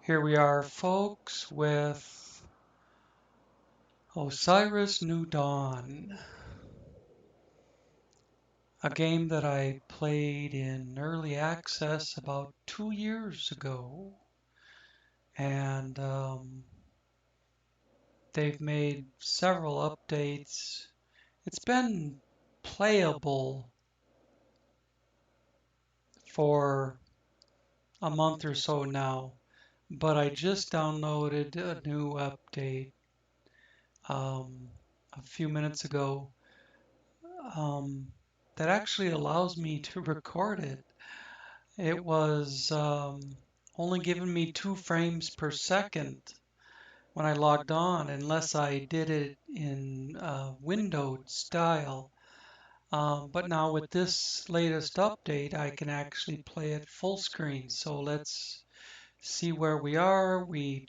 Here we are, folks, with Osiris New Dawn, a game that I played in early access about 2 years ago. And they've made several updates. It's been playable for a month or so now, but I just downloaded a new update um, a few minutes ago um, that actually allows me to record it. It was only giving me 2 frames per second when I logged on, unless I did it in windowed style. But now with this latest update, I can actually play it full screen. So let's see where we are. I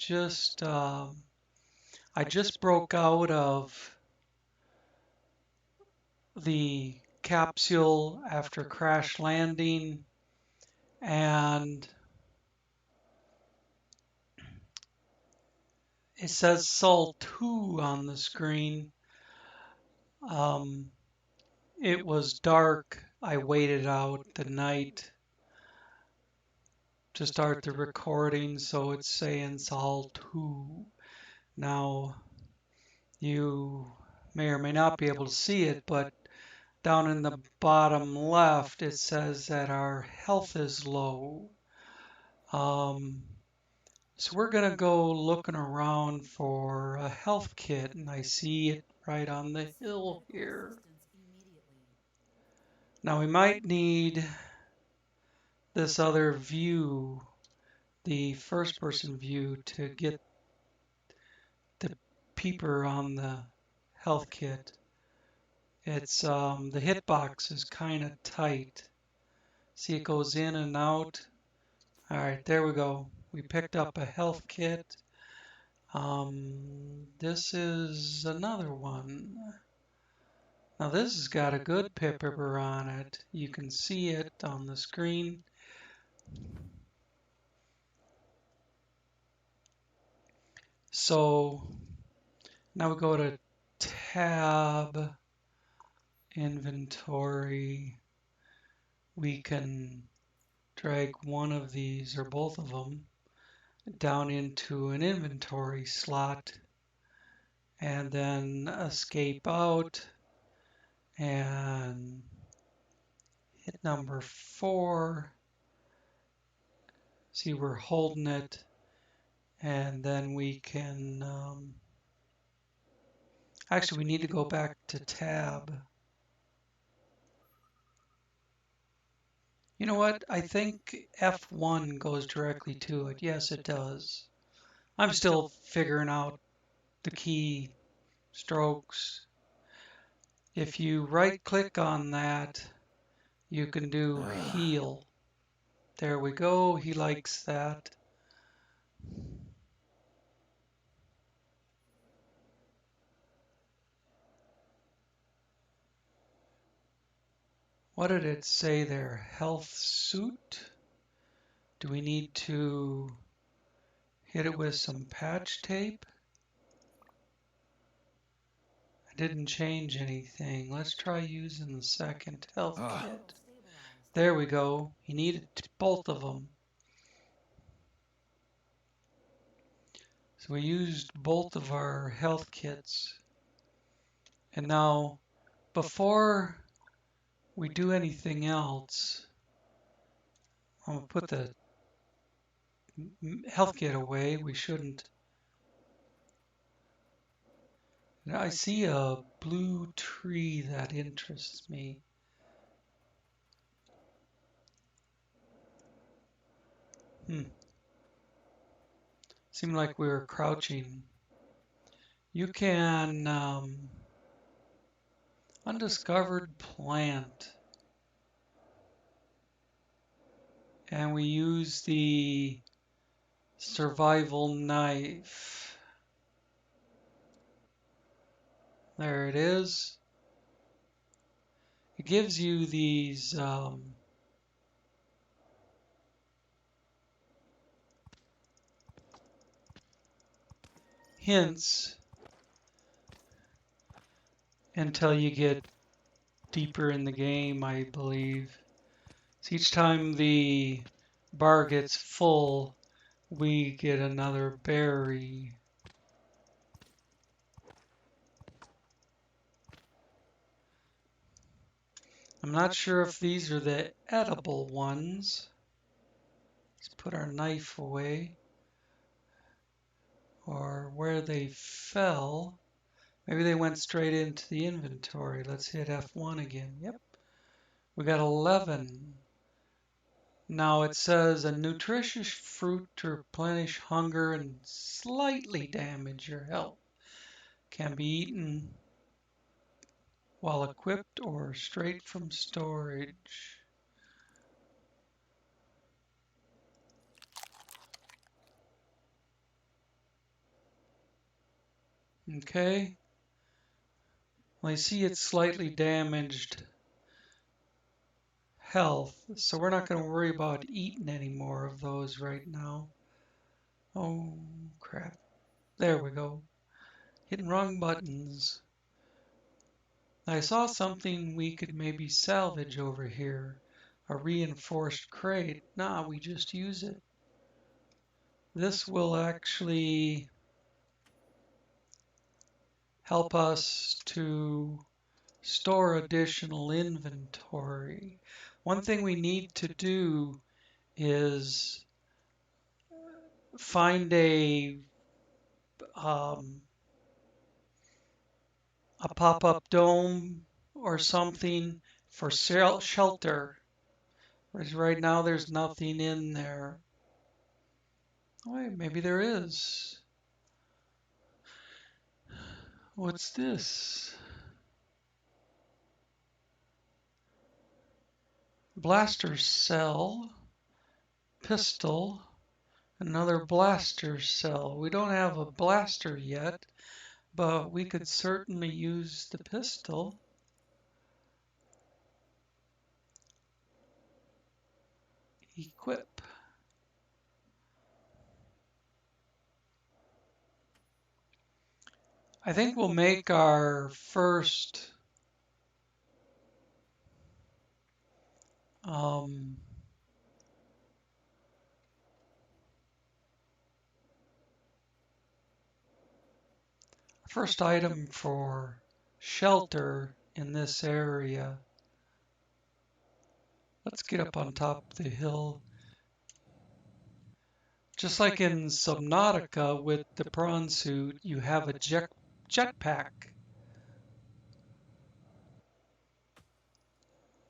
just broke out of the capsule after crash landing, and it says Sol 2 on the screen. Um, it was dark. I waited out the night to start the recording, so it's saying Sol 2. Now, you may or may not be able to see it, but down in the bottom left, it says that our health is low. So we're going to go looking around for a health kit, and I see it right on the hill here. Now we might need this other view, the first person view, to get the peeper on the health kit. It's the hitbox is kind of tight. See, it goes in and out. All right, there we go. We picked up a health kit. This is another one. Now this has got a good pipper on it. You can see it on the screen. So now we go to tab, inventory. We can drag one of these or both of them down into an inventory slot and then escape out and hit number 4. See, we're holding it, and then we can actually, we need to go back to tab. You know what? I think F1 goes directly to it. Yes, it does. I'm still figuring out the key strokes. If you right click on that, you can do heal. There we go. He likes that. What did it say there? Health suit? Do we need to hit it with some patch tape? I didn't change anything. Let's try using the second health kit. There we go. He needed both of them. So we used both of our health kits. And now, before we do anything else, I'm going to put the health kit away. We shouldn't. Now, I see a blue tree that interests me. Seemed like we were crouching. You can undiscovered plant. And we use the survival knife. There it is. It gives you these hints until you get deeper in the game, I believe. So each time the bar gets full, we get another berry. I'm not sure if these are the edible ones. Let's put our knife away. Or where they fell. Maybe they went straight into the inventory. Let's hit F1 again. Yep. We got 11. Now it says a nutritious fruit to replenish hunger and slightly damage your health. Can be eaten while equipped or straight from storage. Okay. Well, I see it's slightly damaged health, so we're not going to worry about eating any more of those right now. Oh, crap. There we go. Hitting wrong buttons. I saw something we could maybe salvage over here. A reinforced crate. Nah, we just use it. This will actually help us to store additional inventory. One thing we need to do is find um, a pop-up dome or something for shelter. Whereas right now there's nothing in there. Oh, maybe there is. What's this? Blaster cell, pistol, another blaster cell. We don't have a blaster yet, but we could certainly use the pistol. Equip. I think we'll make our first first item for shelter in this area. Let's get up on top of the hill. Just like in Subnautica with the prawn suit, you have a jetpack.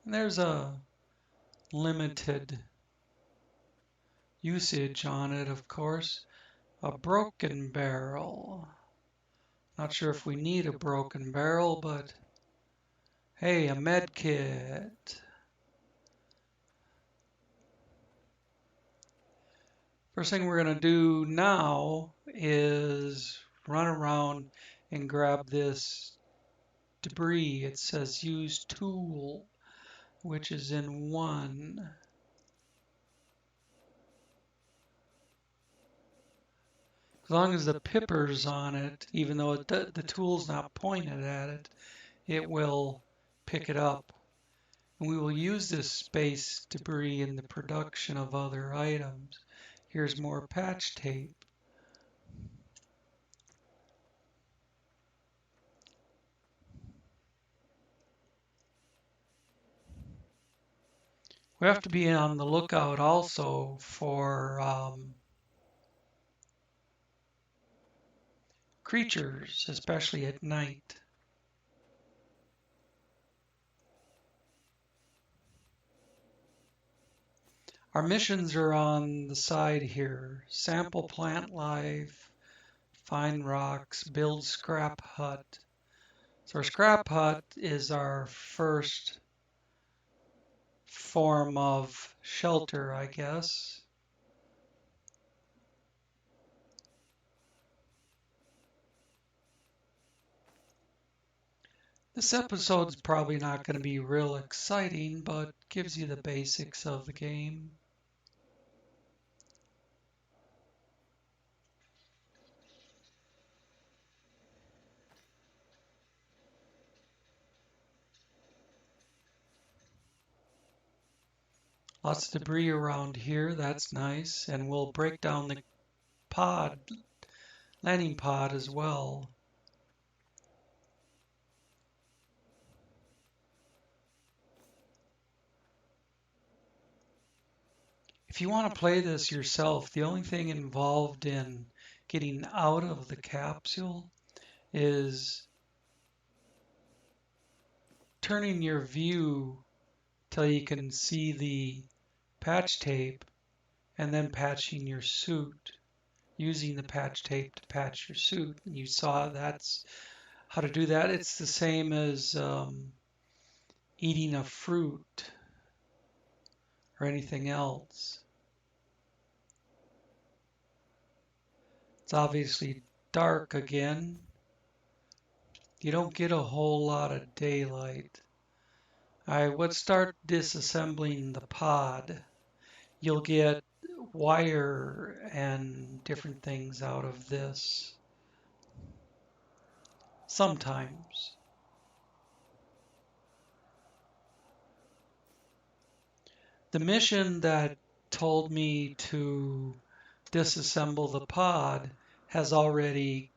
And there's a limited usage on it, of course. A broken barrel. Not sure if we need a broken barrel, but hey, a med kit. First thing we're going to do now is run around and grab this debris. It says use tool, which is in 1. As long as the pipper's on it, even though the tool's not pointed at it, it will pick it up. And we will use this space debris in the production of other items. Here's more patch tape. We have to be on the lookout also for creatures, especially at night. Our missions are on the side here. Sample plant life, find rocks, build scrap hut. So our scrap hut is our first form of shelter, I guess. This episode's probably not going to be real exciting, but gives you the basics of the game. Lots of debris around here. That's nice. And we'll break down the pod, landing pod as well. If you want to play this yourself, the only thing involved in getting out of the capsule is turning your view till you can see the patch tape and then patching your suit, using the patch tape to patch your suit. And you saw that's how to do that. It's the same as eating a fruit or anything else. It's obviously dark again. You don't get a whole lot of daylight. I would start disassembling the pod. You'll get wire and different things out of this sometimes. The mission that told me to disassemble the pod has already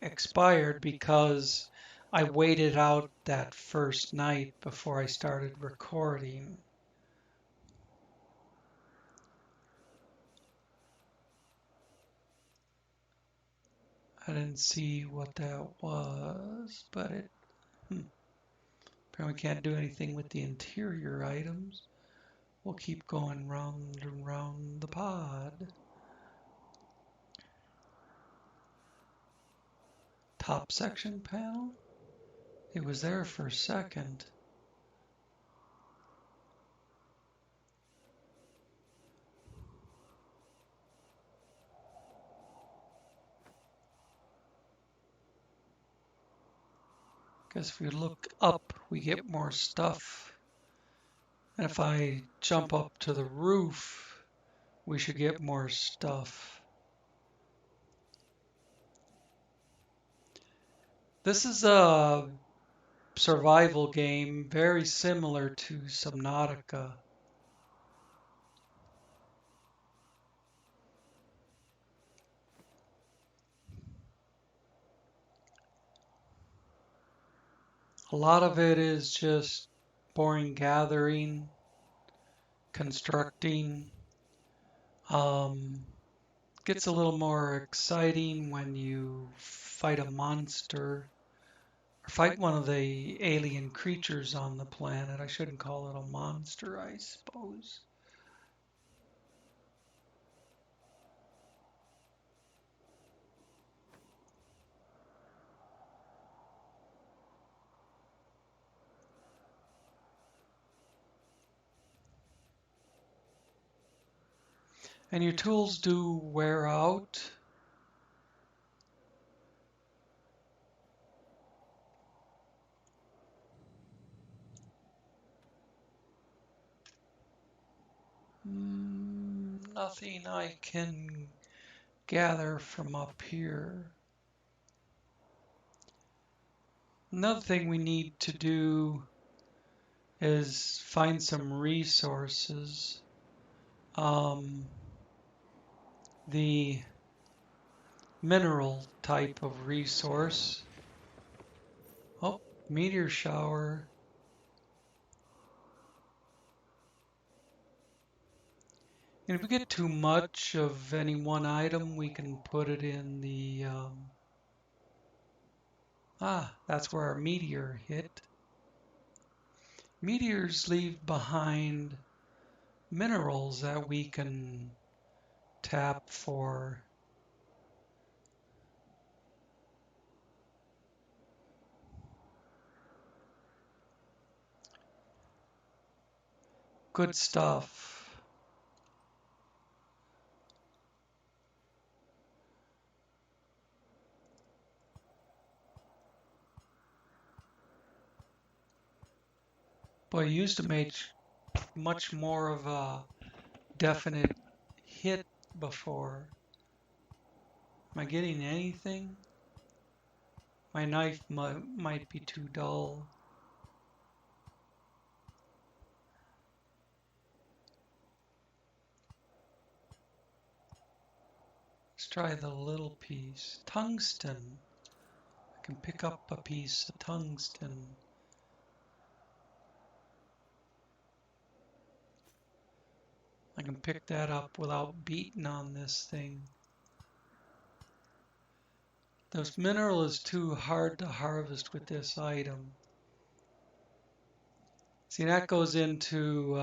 expired because I waited out that first night before I started recording. I didn't see what that was, but it apparently can't do anything with the interior items. We'll keep going round and round the pod. Top section panel? It was there for a second. Guess if we look up, we get more stuff. And if I jump up to the roof, we should get more stuff. This is a survival game very similar to Subnautica. A lot of it is just boring gathering, constructing. Gets a little more exciting when you fight a monster or fight one of the alien creatures on the planet. I shouldn't call it a monster, I suppose. And your tools do wear out. Nothing I can gather from up here. Another thing we need to do is find some resources. The mineral type of resource. Oh, meteor shower. And if we get too much of any one item, we can put it in the... that's where our meteor hit. Meteors leave behind minerals that we can tap for. Good stuff. Boy, you used to make much more of a definite hit before. Am I getting anything? My knife might be too dull. try the little piece. Tungsten. I can pick up a piece of tungsten. I can pick that up without beating on this thing. This mineral is too hard to harvest with this item. See, that goes into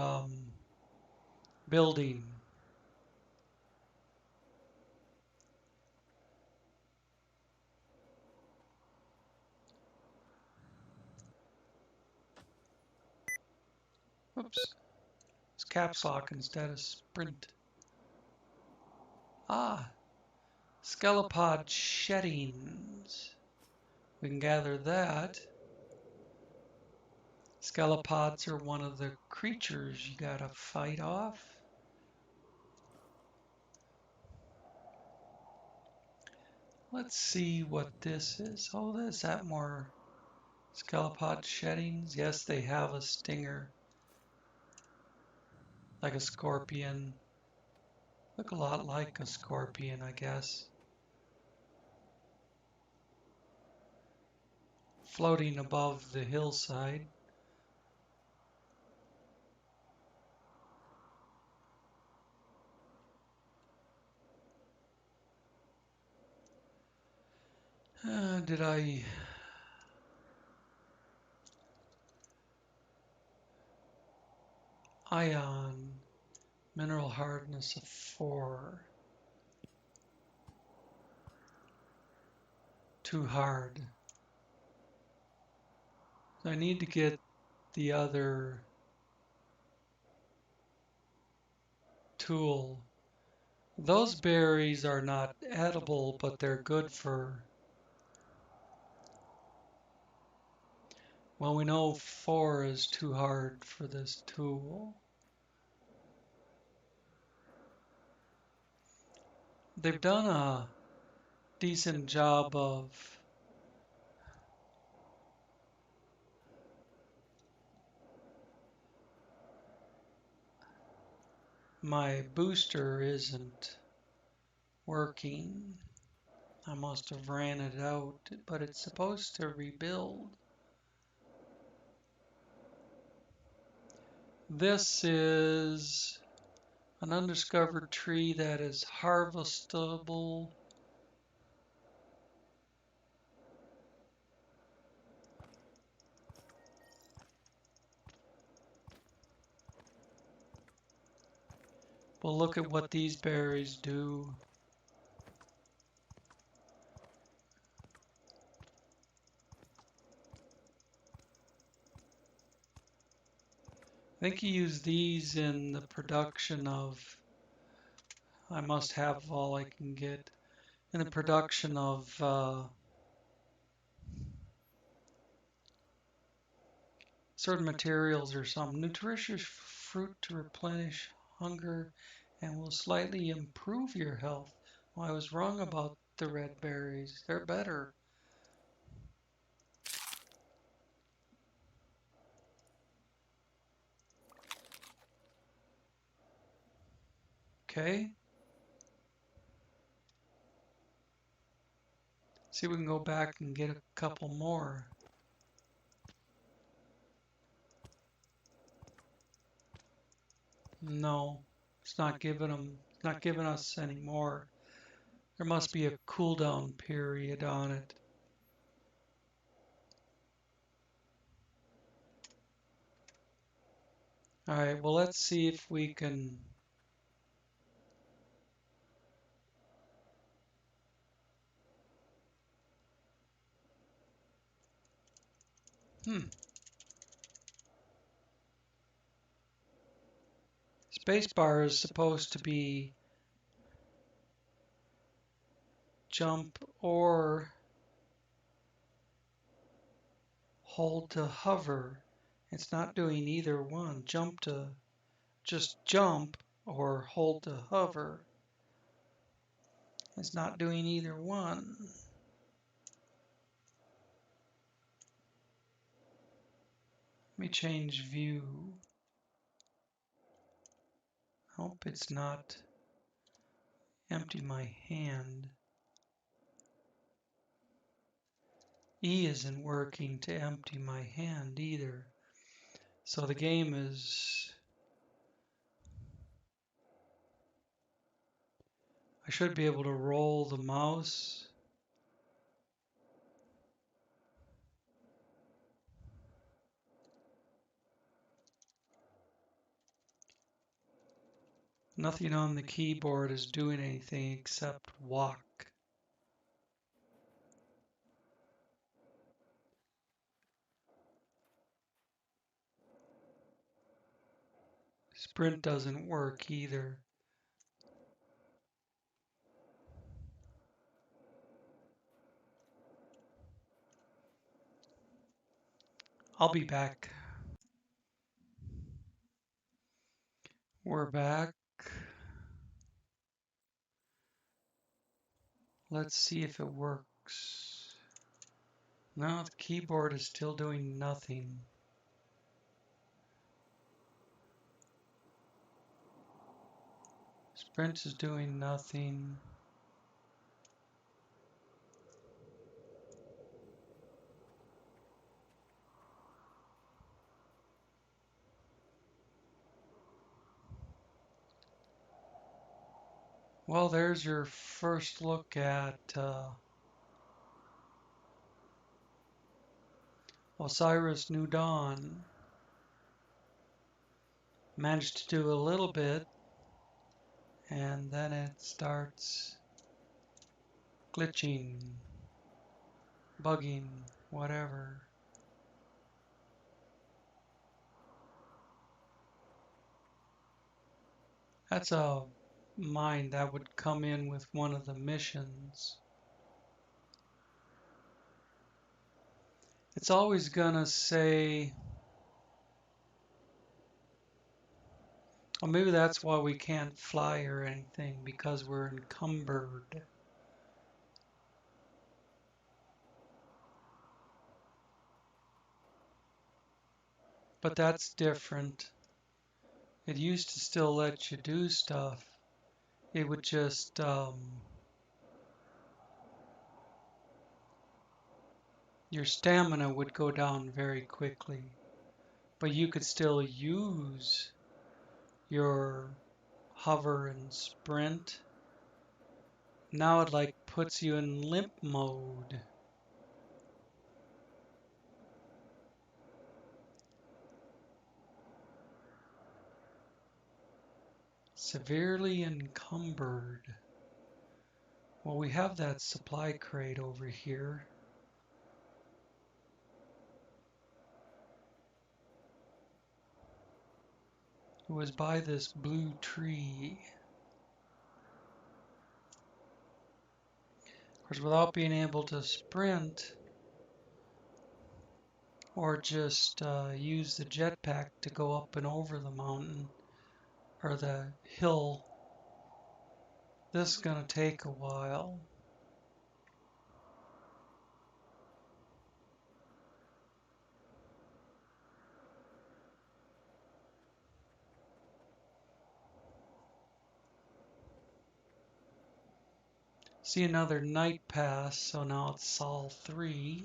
building. Oops. It's caps lock instead of sprint. Ah, skelepod sheddings. We can gather that. Skelepods are one of the creatures you gotta fight off. Let's see what this is. Oh, is that more skelepod sheddings? Yes, they have a stinger. Like a scorpion. Look a lot like a scorpion, I guess. Floating above the hillside. Did I... Ion. Mineral hardness of 4. Too hard. So I need to get the other tool. Those berries are not edible, but they're good for... Well, we know 4 is too hard for this tool. They've done a decent job of my booster isn't working. I must have ran it out, but it's supposed to rebuild. This is an undiscovered tree that is harvestable. We'll look at what these berries do. I think you use these in the production of, I must have all I can get, in the production of certain materials or some nutritious fruit to replenish hunger and will slightly improve your health. Well, I was wrong about the red berries. They're better. Okay. See if we can go back and get a couple more. No, it's not giving us any more. There must be a cooldown period on it. All right, well, let's see if we can... Spacebar is supposed to be jump or hold to hover. It's not doing either one. Jump to just jump or hold to hover. It's not doing either one. Let me change view. Hope it's not. empty my hand. E isn't working to empty my hand either. So the game is... I should be able to roll the mouse. Nothing on the keyboard is doing anything except walk. Sprint doesn't work either. I'll be back. We're back. Let's see if it works. No, the keyboard is still doing nothing. Sprint is doing nothing. Well, there's your first look at Osiris New Dawn. Managed to do a little bit, and then it starts glitching, bugging, whatever. That's a mine that would come in with one of the missions. It's always gonna say, well, maybe that's why we can't fly or anything, because we're encumbered. But that's different. It used to still let you do stuff. It would just your stamina would go down very quickly, but you could still use your hover and sprint. Now it like puts you in limp mode. Severely encumbered. Well, we have that supply crate over here. It was by this blue tree. Of course, without being able to sprint or just use the jetpack to go up and over the mountain or the hill, this is going to take a while. See another night pass, so now it's Sol 3.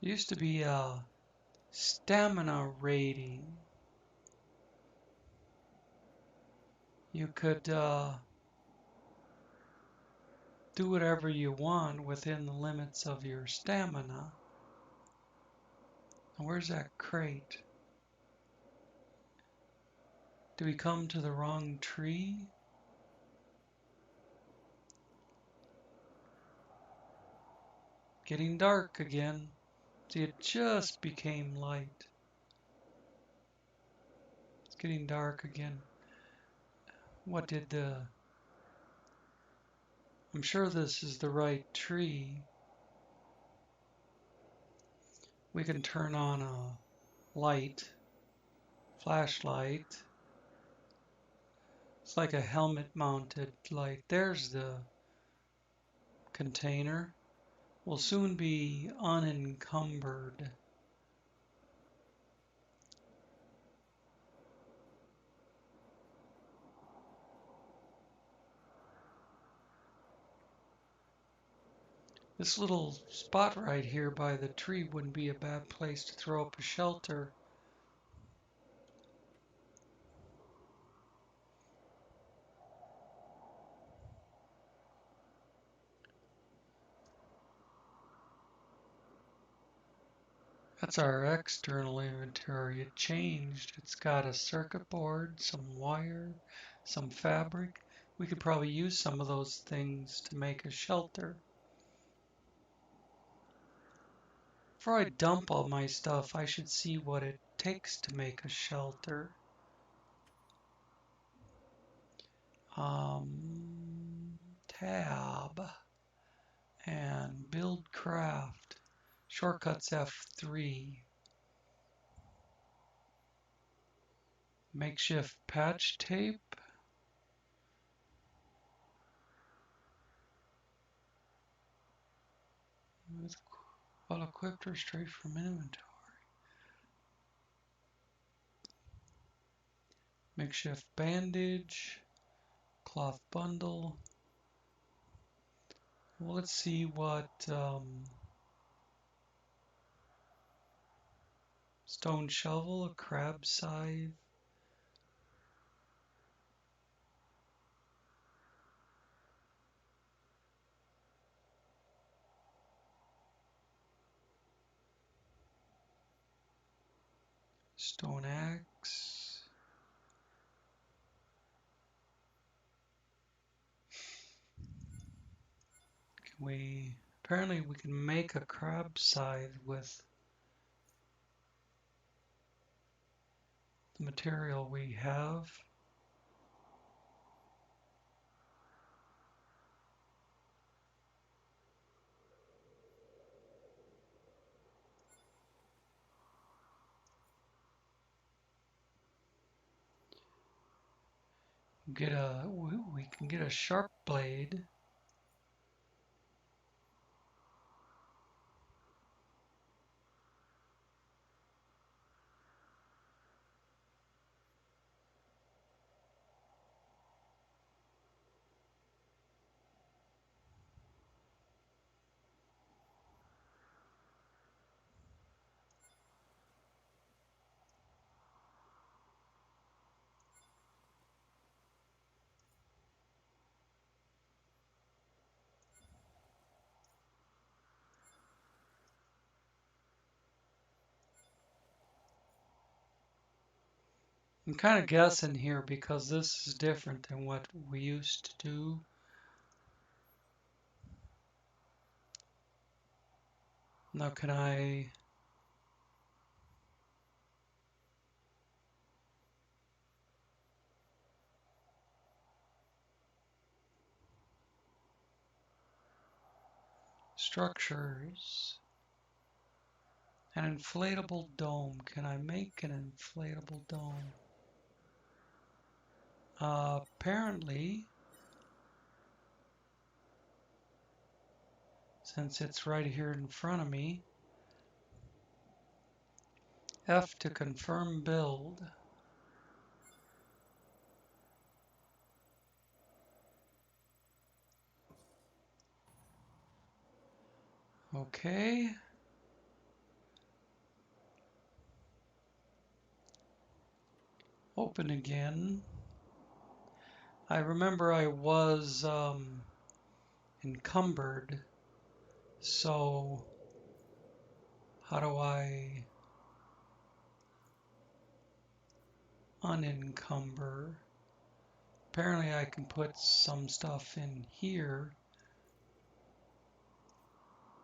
Used to be a stamina rating. You could do whatever you want within the limits of your stamina. And where's that crate? Do we come to the wrong tree? Getting dark again. See, it just became light. It's getting dark again. What did the... I'm sure this is the right tree. We can turn on a light, flashlight. It's like a helmet mounted light. There's the container will soon be unencumbered. This little spot right here by the tree wouldn't be a bad place to throw up a shelter. That's our external inventory. It changed. It's got a circuit board, some wire, some fabric. We could probably use some of those things to make a shelter. Before I dump all my stuff, I should see what it takes to make a shelter. Tab and build craft. Shortcuts F3. Makeshift patch tape. Well equipped or straight from inventory. Makeshift bandage. Cloth bundle. Well, let's see what stone shovel, a crab scythe. Stone axe. Apparently we can make a crab scythe with the material we have. We can get a sharp blade. I'm kind of guessing here because this is different than what we used to do. Now can I... Structures. An inflatable dome. Can I make an inflatable dome? Apparently, since it's right here in front of me, F to confirm build. Okay. Open again. I remember I was encumbered, so how do I unencumber? Apparently I can put some stuff in here,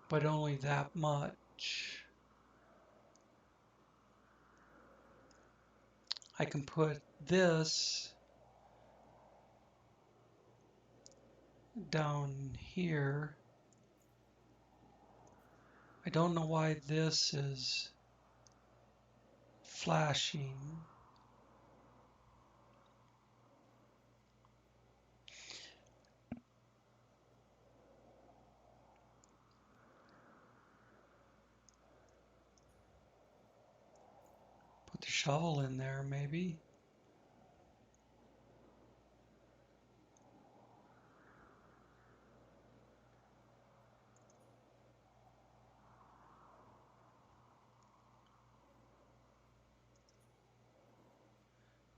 but only that much. I can put this down here. I don't know why this is flashing. the shovel in there, maybe.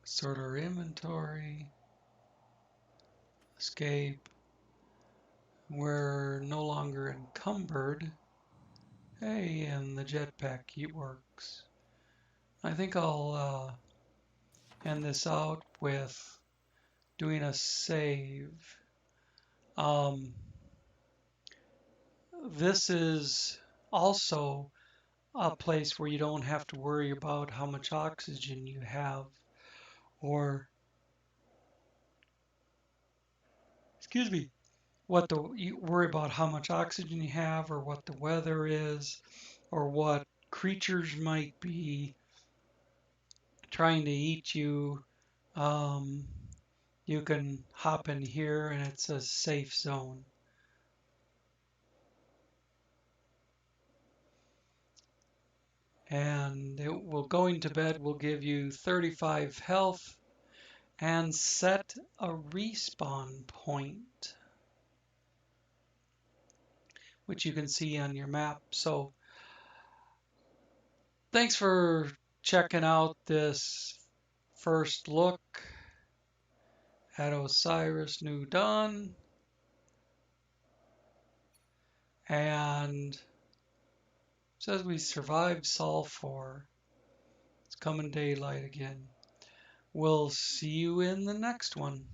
Sort our inventory. Escape. We're no longer encumbered. Hey, and the jetpack works. I think I'll end this out with doing a save. This is also a place where you don't have to worry about how much oxygen you have, or excuse me, you worry about how much oxygen you have, or what the weather is, or what creatures might be trying to eat you. Um, you can hop in here and it's a safe zone. And going to bed will give you 35 health and set a respawn point, which you can see on your map. So thanks for checking out this first look at Osiris New Dawn. And it says we survived Sol 4. It's coming daylight again. We'll see you in the next one.